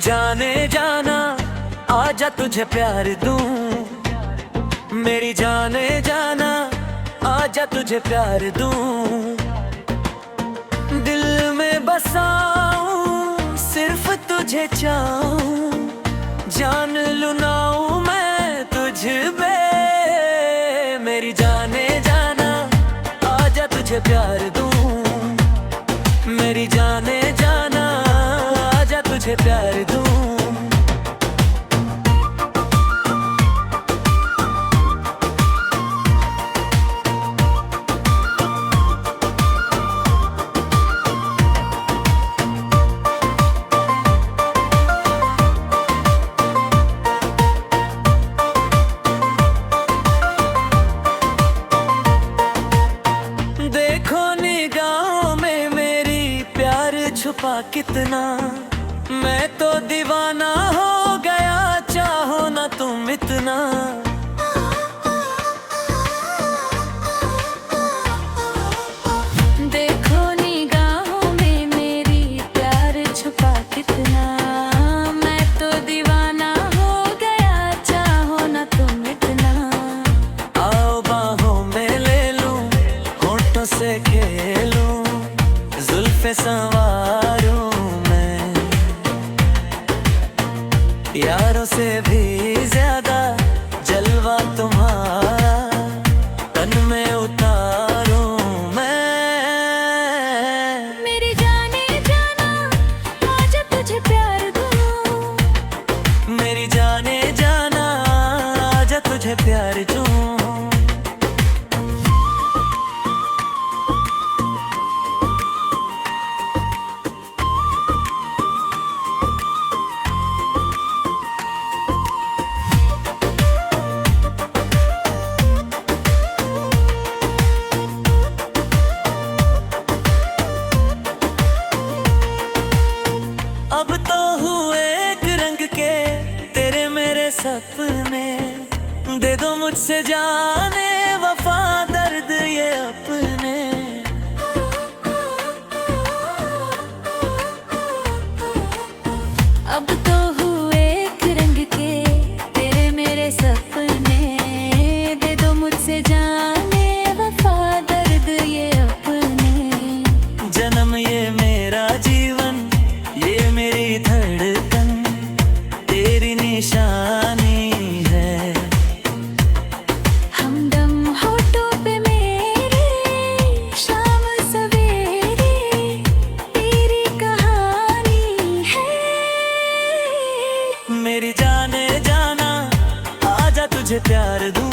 जाने जाना, आजा तुझे प्यार दूं। मेरी जाने जाना, आजा तुझे प्यार दूं। दिल में बसाऊं, सिर्फ तुझे चाहूं, जान लुनाऊं मैं तुझ पे। मेरी जाने जाना, आजा तुझे प्यार दूं। मेरी जाने जाना, आजा तुझे प्यार दूं। देखो निगाहों में मेरी प्यार छुपा कितना, मैं तो दीवाना हो गया, चाहो ना तुम इतना। देखो निगाहों में मेरी प्यार छुपा कितना, मैं तो दीवाना हो गया, चाहो ना तुम इतना। आओ बाहों में ले लूं, होठों से खेलूं, जुल्फे संवारूं मैं। यारों से भी ज्यादा जलवा तुम्हारा तन में उतारूं मैं। मेरी जाने जाना, आजा तुझे प्यार दूं। मेरी जाने जाना, आजा तुझे प्यार दूं। अब तो हुए एक रंग के तेरे मेरे सपने, दे दो मुझसे जाने वफा दर्द ये अपने। अब तो हुए एक रंग के तेरे मेरे सपने, दे दो मुझसे जाने वफा दर्द ये अपने। जन्म ये मेरा जीवन, ये मेरी धड़कन, तेरी निशानी है। हमदम होठों पे मेरे, शाम सवेरे, तेरी कहानी है। मेरी जाने जाना, आजा तुझे प्यार दूं।